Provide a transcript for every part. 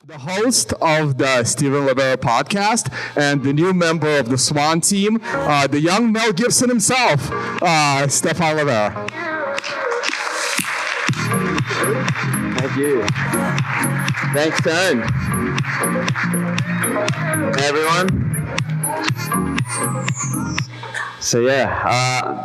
the host of the Stephan Livera podcast and the new member of the Swan team, the young Mel Gibson himself, Stephan Livera. Thank you. Thanks, Tone. Hey, everyone.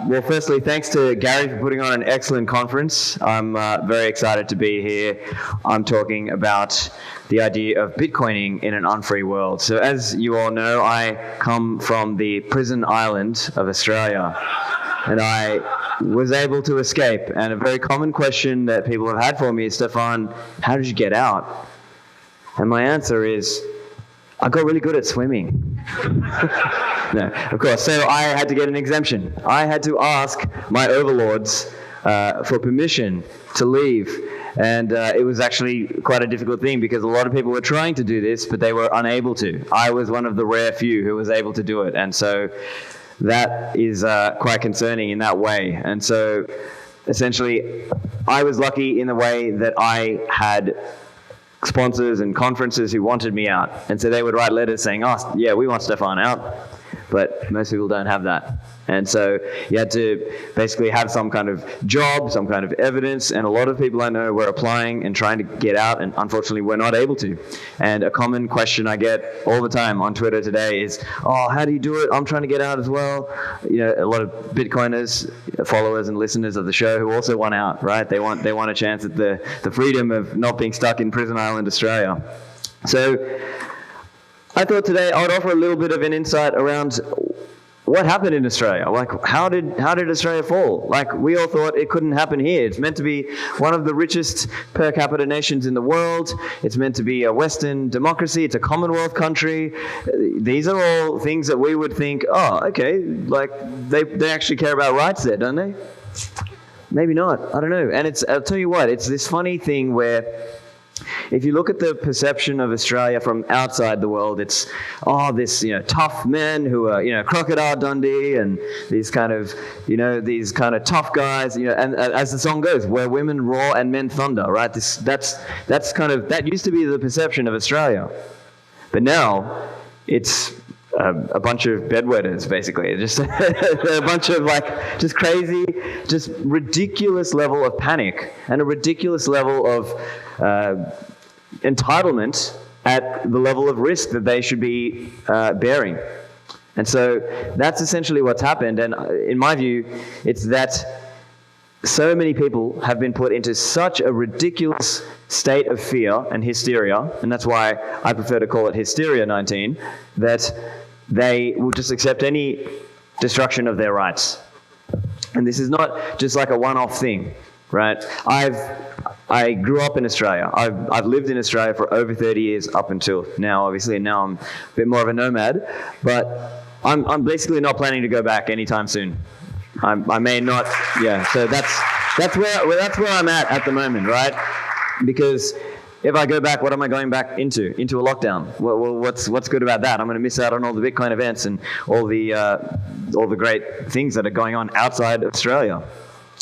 Well, firstly, thanks to Gary for putting on an excellent conference. I'm very excited to be here. I'm talking about the idea of Bitcoining in an unfree world. So as you all know, I come from the prison island of Australia, and I was able to escape. And a very common question that people have had for me is, Stephan, how did you get out? And my answer is, I got really good at swimming. No, of course. So I had to get an exemption. I had to ask my overlords for permission to leave. And it was actually quite a difficult thing because a lot of people were trying to do this, but they were unable to. I was one of the rare few who was able to do it. And so that is quite concerning in that way. And so essentially, I was lucky in the way that I had sponsors and conferences who wanted me out. And so they would write letters saying, oh, yeah, we want Stephan out. But most people don't have that. And so you had to basically have some kind of job, some kind of evidence, and a lot of people I know were applying and trying to get out, and unfortunately were not able to. And a common question I get all the time on Twitter today is, oh, how do you do it? I'm trying to get out as well. You know, a lot of Bitcoiners, followers and listeners of the show who also want out, right? They want a chance at the freedom of not being stuck in prison island Australia. So I thought today I would offer a little bit of an insight around what happened in Australia. Like, how did Australia fall? Like, we all thought it couldn't happen here. It's meant to be one of the richest per capita nations in the world. It's meant to be a Western democracy. It's a Commonwealth country. These are all things that we would think, oh, okay, like they actually care about rights there, don't they? Maybe not. I don't know. And I'll tell you what, it's this funny thing where if you look at the perception of Australia from outside the world, it's, this, tough men who are, Crocodile Dundee and these kind of tough guys, and as the song goes, where women roar and men thunder, right? That used to be the perception of Australia. But now it's a bunch of bedwetters, basically. Just a bunch of just crazy, just ridiculous level of panic and a ridiculous level of entitlement at the level of risk that they should be bearing. And so that's essentially what's happened. And in my view, it's that so many people have been put into such a ridiculous state of fear and hysteria, and that's why I prefer to call it Hysteria 19, that they will just accept any destruction of their rights. And this is not just like a one-off thing, right? I grew up in Australia. I've lived in Australia for over 30 years up until now, obviously, and now I'm a bit more of a nomad, but I'm basically not planning to go back anytime soon. I may not, so that's where I'm at the moment, right? Because if I go back, what am I going back into? Into a lockdown. Well, what's good about that? I'm going to miss out on all the Bitcoin events and all the great things that are going on outside Australia.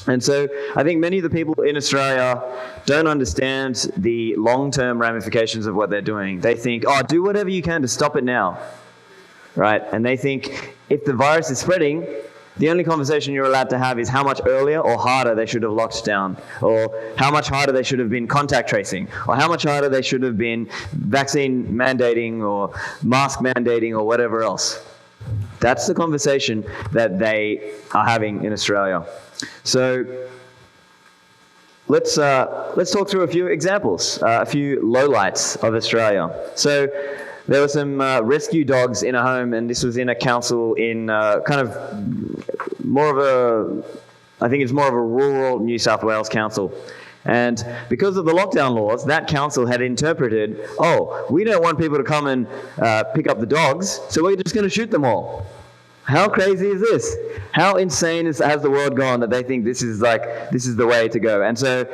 And so I think many of the people in Australia don't understand the long-term ramifications of what they're doing. They think, do whatever you can to stop it now, right? And they think if the virus is spreading, the only conversation you're allowed to have is how much earlier or harder they should have locked down, or how much harder they should have been contact tracing, or how much harder they should have been vaccine mandating or mask mandating or whatever else. That's the conversation that they are having in Australia. So let's talk through a few examples, a few lowlights of Australia. So there were some rescue dogs in a home, and this was in a council in I think it's more of a rural New South Wales council. And because of the lockdown laws, that council had interpreted, we don't want people to come and pick up the dogs, so we're just going to shoot them all. How crazy is this? How insane has the world gone that they think this is the way to go? And so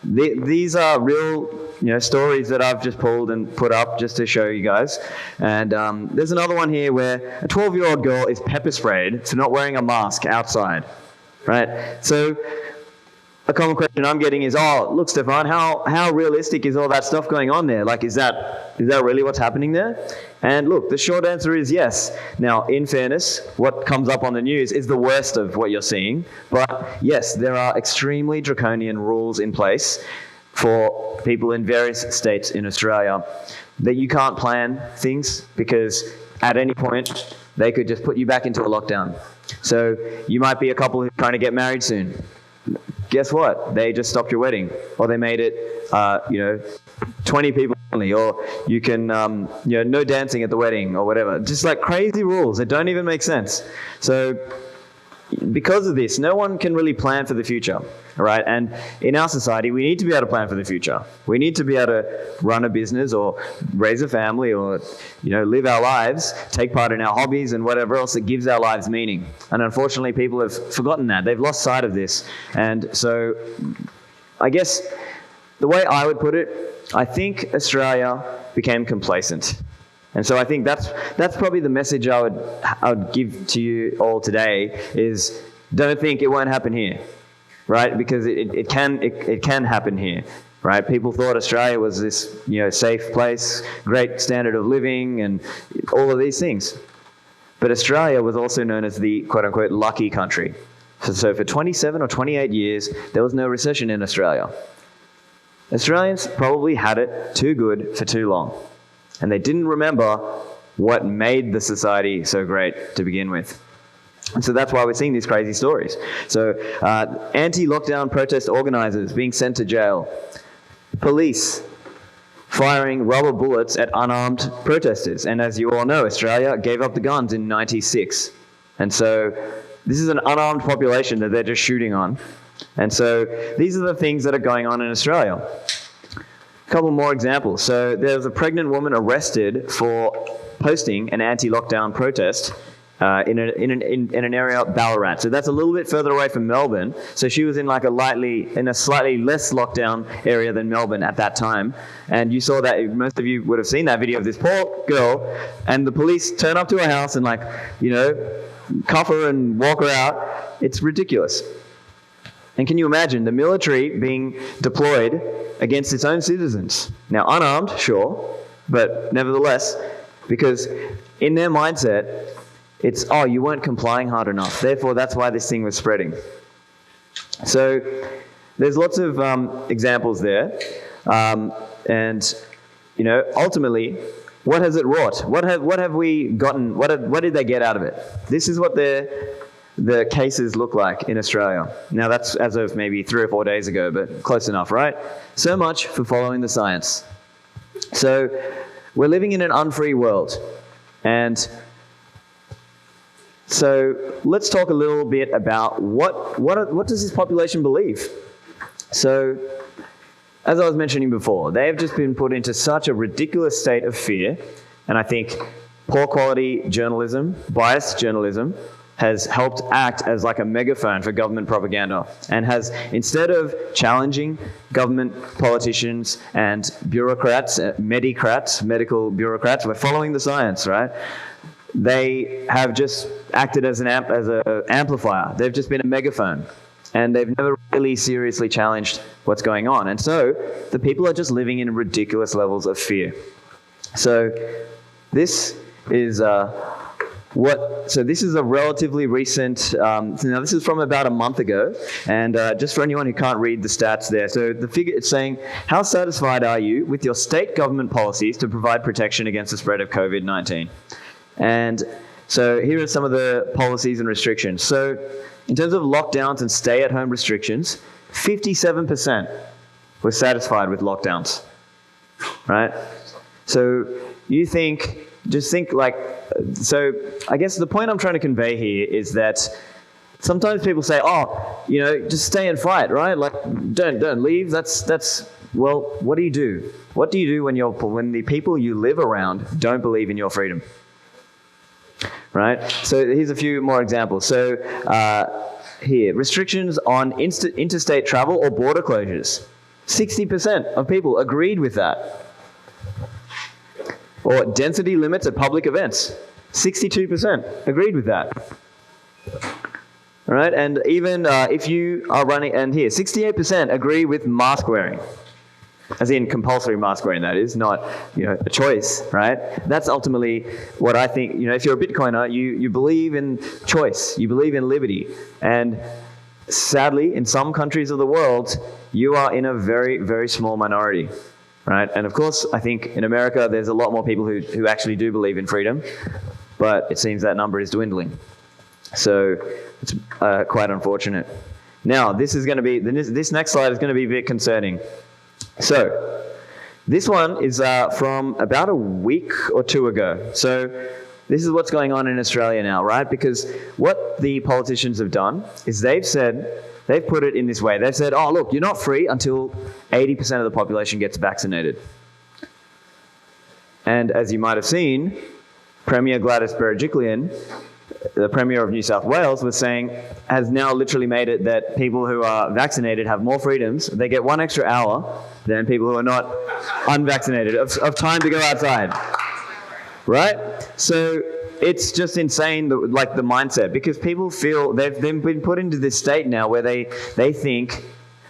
these are real stories that I've just pulled and put up just to show you guys. And there's another one here where a 12-year-old girl is pepper sprayed for not wearing a mask outside, right? So a common question I'm getting is, oh, look, Stephan, how realistic is all that stuff going on there? Like, is that really what's happening there? And look, the short answer is yes. Now, in fairness, what comes up on the news is the worst of what you're seeing. But yes, there are extremely draconian rules in place for people in various states in Australia that you can't plan things because at any point they could just put you back into a lockdown. So you might be a couple who's trying to get married soon. Guess what? They just stopped your wedding, or they made it, 20 people only, or you can, no dancing at the wedding, or whatever. Just like crazy rules that don't even make sense. So because of this, no one can really plan for the future, right? And in our society, we need to be able to plan for the future. We need to be able to run a business or raise a family or, live our lives, take part in our hobbies and whatever else that gives our lives meaning. And unfortunately, people have forgotten that. They've lost sight of this. And so I guess the way I would put it, I think Australia became complacent. And so I think that's probably the message I would give to you all today is don't think it won't happen here, right? Because it can happen here, right? People thought Australia was this safe place, great standard of living, and all of these things. But Australia was also known as the quote unquote lucky country. So for 27 or 28 years, there was no recession in Australia. Australians probably had it too good for too long. And they didn't remember what made the society so great to begin with. And so that's why we're seeing these crazy stories. So anti-lockdown protest organizers being sent to jail. Police firing rubber bullets at unarmed protesters. And as you all know, Australia gave up the guns in 96. And so this is an unarmed population that they're just shooting on. And so these are the things that are going on in Australia. A couple more examples. So there was a pregnant woman arrested for posting an anti-lockdown protest in an area of Ballarat. So that's a little bit further away from Melbourne. So she was in a slightly less lockdown area than Melbourne at that time. And you saw that, most of you would have seen that video of this poor girl, and the police turn up to her house and cuff her and walk her out. It's ridiculous. And can you imagine the military being deployed against its own citizens? Now, unarmed, sure, but nevertheless, because in their mindset, it's, oh, you weren't complying hard enough. Therefore, that's why this thing was spreading. So there's lots of examples there. And, ultimately, what has it wrought? What have we gotten? What did they get out of it? This is what the cases look like in Australia. Now that's as of maybe 3 or 4 days ago, but close enough, right? So much for following the science. So we're living in an unfree world. And so let's talk a little bit about what does this population believe? So as I was mentioning before, they have just been put into such a ridiculous state of fear. And I think poor quality journalism, biased journalism, has helped act as like a megaphone for government propaganda, and has, instead of challenging government politicians and bureaucrats, medical bureaucrats, we're following the science, right? They have just acted as an amplifier. They've just been a megaphone, and they've never really seriously challenged what's going on. And so the people are just living in ridiculous levels of fear. So this is So this is a relatively recent, now this is from about a month ago, and just for anyone who can't read the stats there, so the figure, it's saying, how satisfied are you with your state government policies to provide protection against the spread of COVID-19? And so here are some of the policies and restrictions. So in terms of lockdowns and stay-at-home restrictions, 57% were satisfied with lockdowns, right? So you think, just think like, so I guess the point I'm trying to convey here is that sometimes people say, oh, just stay and fight, right? Like, don't leave. Well, what do you do? What do you do when the people you live around don't believe in your freedom? Right? So here's a few more examples. So here, restrictions on interstate travel or border closures. 60% of people agreed with that. Or density limits at public events. 62% agreed with that. All right, and even if you are running, and here, 68% agree with mask wearing. As in compulsory mask wearing, that is, not a choice, right? That's ultimately what I think. If you're a Bitcoiner, you believe in choice, you believe in liberty, and sadly, in some countries of the world, you are in a very, very small minority, right? And of course, I think in America, there's a lot more people who actually do believe in freedom, but it seems that number is dwindling. So it's quite unfortunate. Now, this next slide is going to be a bit concerning. So, this one is from about a week or two ago. So, this is what's going on in Australia now, right? Because what the politicians have done is they've put it in this way. They've said, oh, look, you're not free until 80% of the population gets vaccinated. And as you might have seen, Premier Gladys Berejiklian, the Premier of New South Wales, has now literally made it that people who are vaccinated have more freedoms. They get 1 extra hour than people who are not unvaccinated of time to go outside. Right? So it's just insane, the mindset, because people feel they've been put into this state now where they think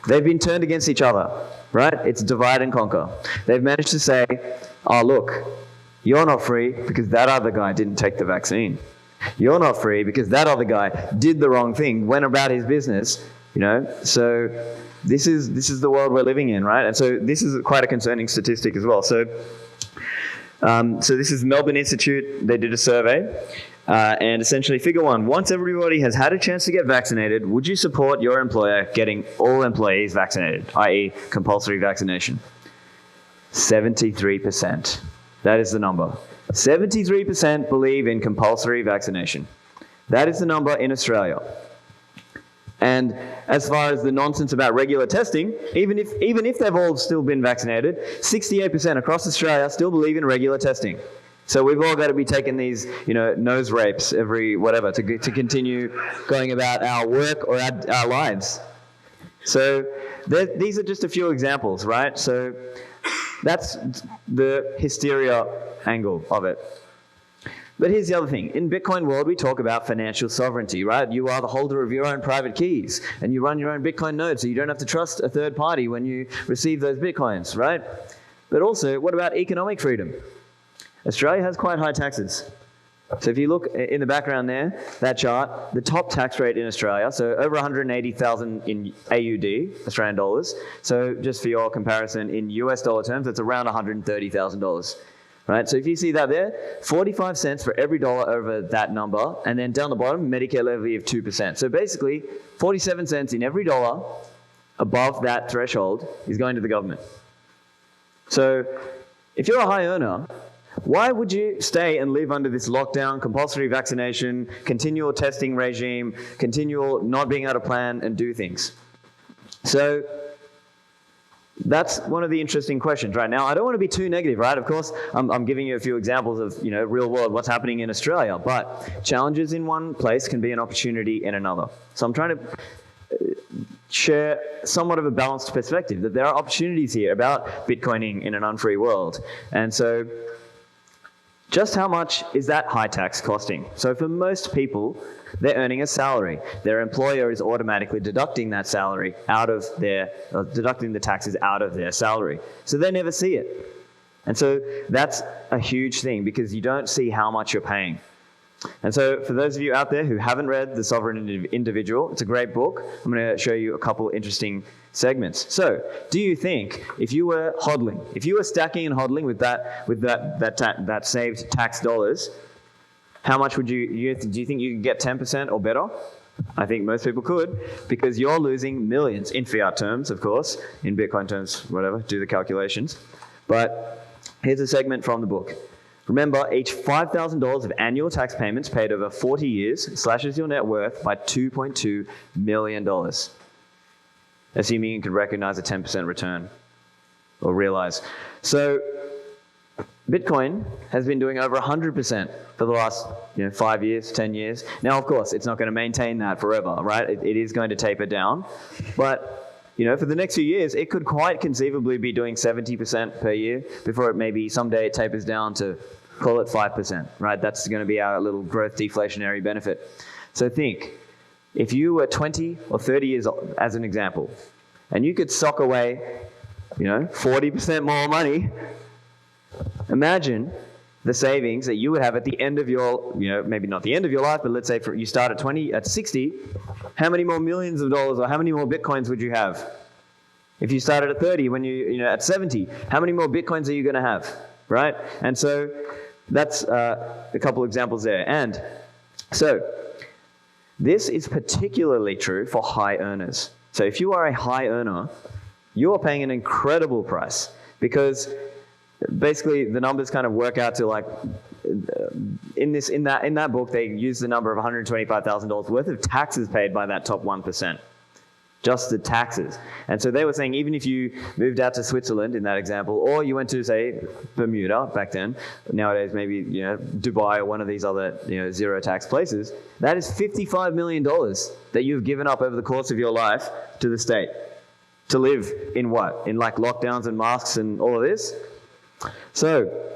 they've been turned against each other. Right? It's divide and conquer. They've managed to say, oh, look, you're not free because that other guy didn't take the vaccine. You're not free because that other guy did the wrong thing, went about his business, So this is the world we're living in, right? And so this is quite a concerning statistic as well. So this is Melbourne Institute. They did a survey, and essentially, figure 1: once everybody has had a chance to get vaccinated, would you support your employer getting all employees vaccinated, i.e., compulsory vaccination? 73%. That is the number. 73% believe in compulsory vaccination. That is the number in Australia. And as far as the nonsense about regular testing, even if they've all still been vaccinated, 68% across Australia still believe in regular testing. So we've all got to be taking these, nose rapes every whatever to continue going about our work or our lives. So these are just a few examples, right? So that's the hysteria angle of it. But here's the other thing. In Bitcoin world, we talk about financial sovereignty, right? You are the holder of your own private keys, and you run your own Bitcoin node, so you don't have to trust a third party when you receive those Bitcoins, right? But also, what about economic freedom? Australia has quite high taxes. So if you look in the background there, that chart, the top tax rate in Australia, so over 180,000 in AUD, Australian dollars. So just for your comparison, in US dollar terms, it's around $130,000. Right, so if you see that there, 45 cents for every dollar over that number, and then down the bottom, Medicare levy of 2%. So basically, 47 cents in every dollar above that threshold is going to the government. So if you're a high earner, why would you stay and live under this lockdown, compulsory vaccination, continual testing regime, continual not being able to plan and do things? So that's one of the interesting questions right now. I don't want to be too negative, right? Of course, I'm giving you a few examples of, real world, what's happening in Australia. But challenges in one place can be an opportunity in another. So I'm trying to share somewhat of a balanced perspective, that there are opportunities here about Bitcoining in an unfree world. And so just how much is that high tax costing? So for most people, they're earning a salary. Their employer is automatically deducting that salary deducting the taxes out of their salary. So they never see it. And so that's a huge thing, because you don't see how much you're paying. And so for those of you out there who haven't read The Sovereign Individual, it's a great book. I'm going to show you a couple interesting segments. So, do you think if you were hodling, if you were stacking and hodling with that saved tax dollars, how much would do you think you could get 10% or better? I think most people could, because you're losing millions in fiat terms, of course, in Bitcoin terms, whatever, do the calculations. But here's a segment from the book. Remember, each $5,000 of annual tax payments paid over 40 years slashes your net worth by $2.2 million. Assuming you can recognize a 10% return or realize. So Bitcoin has been doing over 100% for the last 5 years, 10 years. Now, of course, it's not going to maintain that forever, right? It is going to taper down. But for the next few years, it could quite conceivably be doing 70% per year before it maybe someday it tapers down to, call it 5%, right? That's going to be our little growth deflationary benefit. So think, if you were 20 or 30 years old, as an example, and you could sock away, 40% more money, imagine the savings that you would have at the end of your, maybe not the end of your life, but let's say you start at 20, at 60, how many more millions of dollars or how many more Bitcoins would you have? If you started at 30, when at 70, how many more Bitcoins are you going to have, right? And so that's a couple examples there. And so this is particularly true for high earners. So if you are a high earner, you are paying an incredible price, because basically the numbers kind of work out to like, in that book, they use the number of $125,000 worth of taxes paid by that top 1%. Just the taxes. And so they were saying, even if you moved out to Switzerland in that example, or you went to, say, Bermuda back then, nowadays maybe Dubai or one of these other zero tax places, that is $55 million that you've given up over the course of your life to the state to live in what? In like lockdowns and masks and all of this? So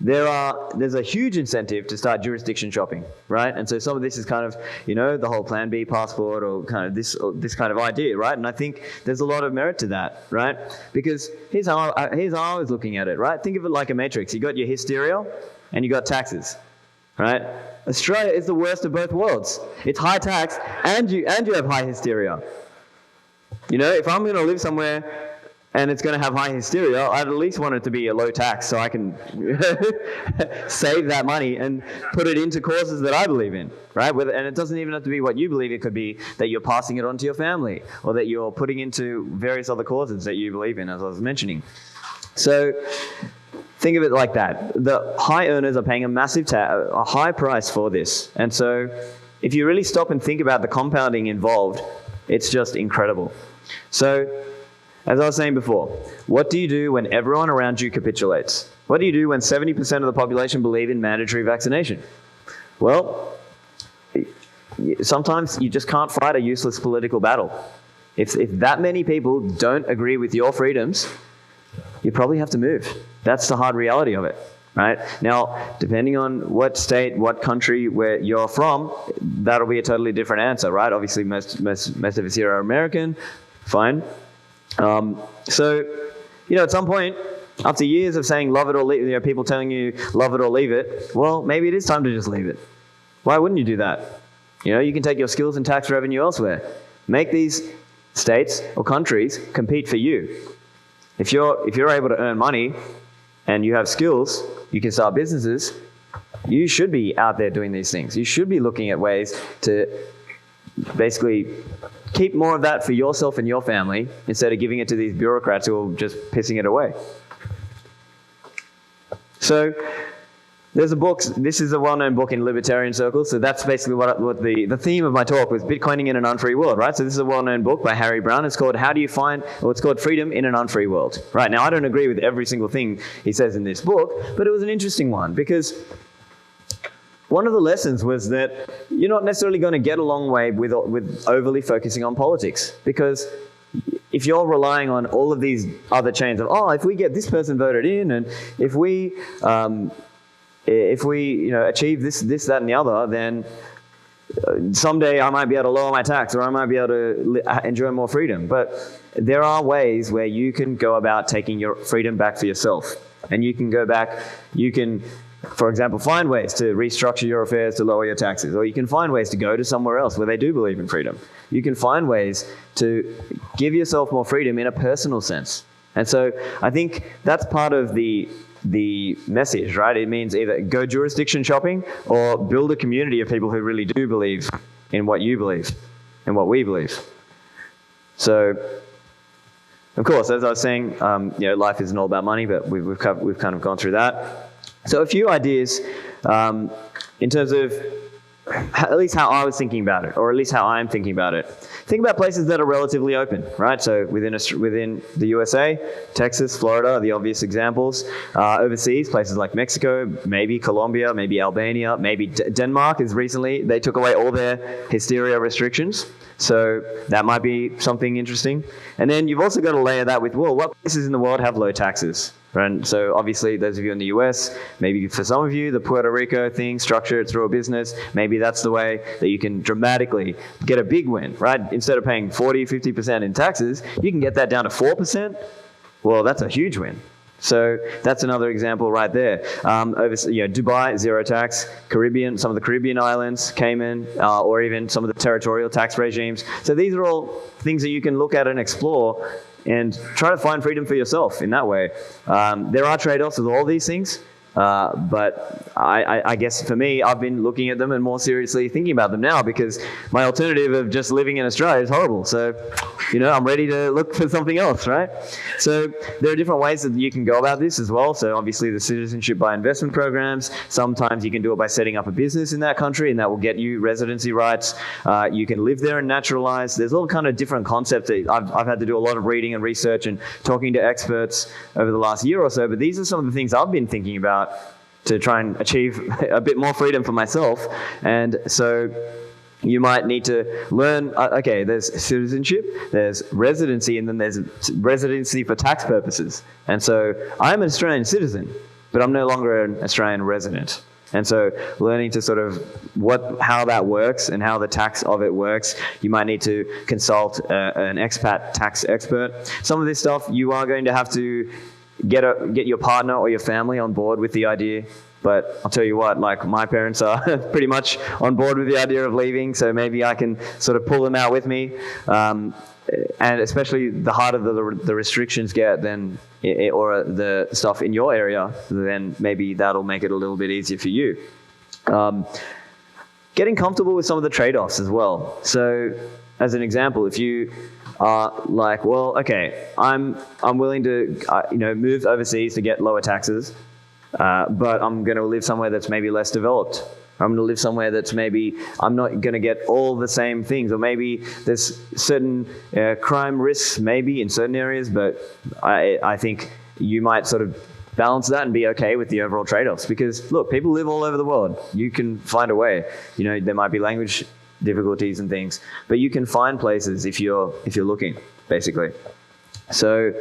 there's a huge incentive to start jurisdiction shopping, right? And so some of this is kind of, the whole Plan B passport, or kind of this kind of idea, right? And I think there's a lot of merit to that, right? Because here's how I was looking at it, right? Think of it like a matrix. You got your hysteria and you got taxes, right? Australia is the worst of both worlds. It's high tax and you have high hysteria. If I'm going to live somewhere and it's going to have high hysteria, I'd at least want it to be a low tax so I can save that money and put it into causes that I believe in, right? And it doesn't even have to be what you believe. It could be that you're passing it on to your family, or that you're putting into various other causes that you believe in, as I was mentioning. So think of it like that. The high earners are paying a high price for this. And so if you really stop and think about the compounding involved, it's just incredible. So as I was saying before, what do you do when everyone around you capitulates? What do you do when 70% of the population believe in mandatory vaccination? Well, sometimes you just can't fight a useless political battle. If that many people don't agree with your freedoms, you probably have to move. That's the hard reality of it, right? Now, depending on what state, what country where you're from, that'll be a totally different answer, right? Obviously, most of us here are American. Fine. So, at some point, after years of saying love it or leave it, people telling you love it or leave it, well, maybe it is time to just leave it. Why wouldn't you do that? You can take your skills and tax revenue elsewhere. Make these states or countries compete for you. If you're able to earn money and you have skills, you can start businesses, you should be out there doing these things. You should be looking at ways to basically keep more of that for yourself and your family instead of giving it to these bureaucrats who are just pissing it away. So there's a book. This is a well-known book in libertarian circles. So that's basically what the theme of my talk was: Bitcoining in an unfree world, right? So this is a well-known book by Harry Brown. It's called it's called Freedom in an Unfree World. Right now, I don't agree with every single thing he says in this book, but it was an interesting one because one of the lessons was that you're not necessarily going to get a long way with overly focusing on politics, because if you're relying on all of these other chains of, if we get this person voted in, and if we achieve this, that, and the other, then someday I might be able to lower my tax, or I might be able to enjoy more freedom. But there are ways where you can go about taking your freedom back for yourself, and you can go back. You can, for example, find ways to restructure your affairs to lower your taxes, or you can find ways to go to somewhere else where they do believe in freedom. You can find ways to give yourself more freedom in a personal sense. And so I think that's part of the message, right? It means either go jurisdiction shopping or build a community of people who really do believe in what you believe and what we believe. So, of course, as I was saying, life isn't all about money, but we've kind of gone through that. So a few ideas in terms of at least how I was thinking about it, or at least how I'm thinking about it. Think about places that are relatively open, right? So within the USA, Texas, Florida are the obvious examples. Overseas, places like Mexico, maybe Colombia, maybe Albania, maybe Denmark is recently, they took away all their hysteria restrictions. So that might be something interesting. And then you've also got to layer that with, what places in the world have low taxes? And so obviously those of you in the US, maybe for some of you, the Puerto Rico thing, structure it through a business, maybe that's the way that you can dramatically get a big win, right? Instead of paying 40, 50% in taxes, you can get that down to 4%. Well, that's a huge win. So that's another example right there. Dubai, zero tax, Caribbean, some of the Caribbean islands, Cayman, or even some of the territorial tax regimes. So these are all things that you can look at and explore and try to find freedom for yourself in that way. There are trade-offs with all these things, but I guess for me, I've been looking at them and more seriously thinking about them now because my alternative of just living in Australia is horrible. So, I'm ready to look for something else, right? So there are different ways that you can go about this as well. So obviously the citizenship by investment programs, sometimes you can do it by setting up a business in that country and that will get you residency rights. You can live there and naturalize. There's all kind of different concepts that I've had to do a lot of reading and research and talking to experts over the last year or so, but these are some of the things I've been thinking about to try and achieve a bit more freedom for myself. And so you might need to learn, okay, there's citizenship, there's residency, and then there's residency for tax purposes. And so I'm an Australian citizen, but I'm no longer an Australian resident. And so learning to sort of how that works and how the tax of it works, you might need to consult an expat tax expert. Some of this stuff you are going to have to get your partner or your family on board with the idea. But I'll tell you what, like my parents are pretty much on board with the idea of leaving, so maybe I can sort of pull them out with me. And especially the harder the restrictions get, or the stuff in your area, then maybe that'll make it a little bit easier for you. Getting comfortable with some of the trade-offs as well. So, as an example, if you are like, well, okay, I'm willing to move overseas to get lower taxes, but I'm going to live somewhere that's maybe less developed. I'm going to live somewhere that's maybe I'm not going to get all the same things, or maybe there's certain crime risks maybe in certain areas, but I think you might sort of balance that and be okay with the overall trade-offs, because look, people live all over the world. You can find a way. There might be language difficulties and things, but you can find places if you're looking, basically. So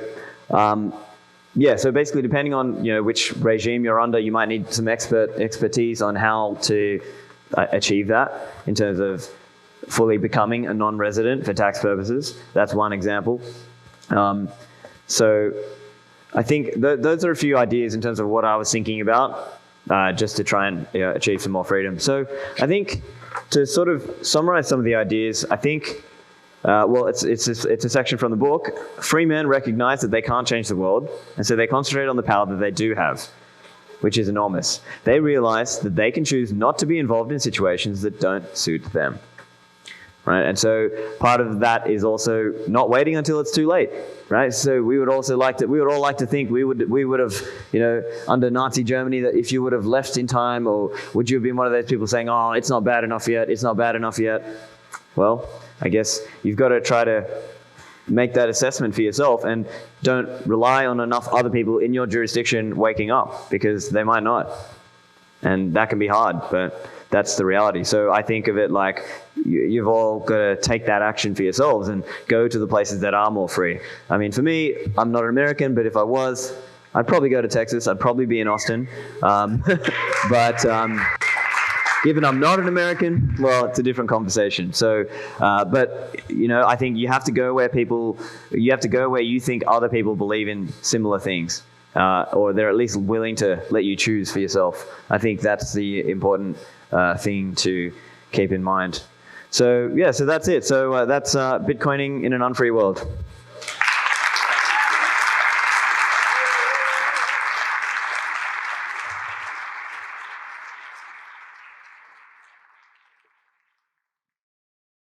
so basically, depending on which regime you're under, you might need some expertise on how to achieve that in terms of fully becoming a non-resident for tax purposes. That's one example. So I think those are a few ideas in terms of what I was thinking about, just to try and achieve some more freedom. So I think to sort of summarize some of the ideas, I think. It's a section from the book. Free men recognize that they can't change the world, and so they concentrate on the power that they do have, which is enormous. They realize that they can choose not to be involved in situations that don't suit them. Right? And so part of that is also not waiting until it's too late. Right? So we would all like to think we would have, under Nazi Germany, that if you would have left in time, or would you have been one of those people saying, oh, it's not bad enough yet, it's not bad enough yet? Well, I guess you've got to try to make that assessment for yourself, and don't rely on enough other people in your jurisdiction waking up, because they might not. And that can be hard, but that's the reality. So I think of it like you've all got to take that action for yourselves and go to the places that are more free. I mean, for me, I'm not an American, but if I was, I'd probably go to Texas. I'd probably be in Austin. Given I'm not an American, well, it's a different conversation. So, but I think you have to go where you think other people believe in similar things, or they're at least willing to let you choose for yourself. I think that's the important thing to keep in mind. So, so that's it. So that's Bitcoining in an unfree world.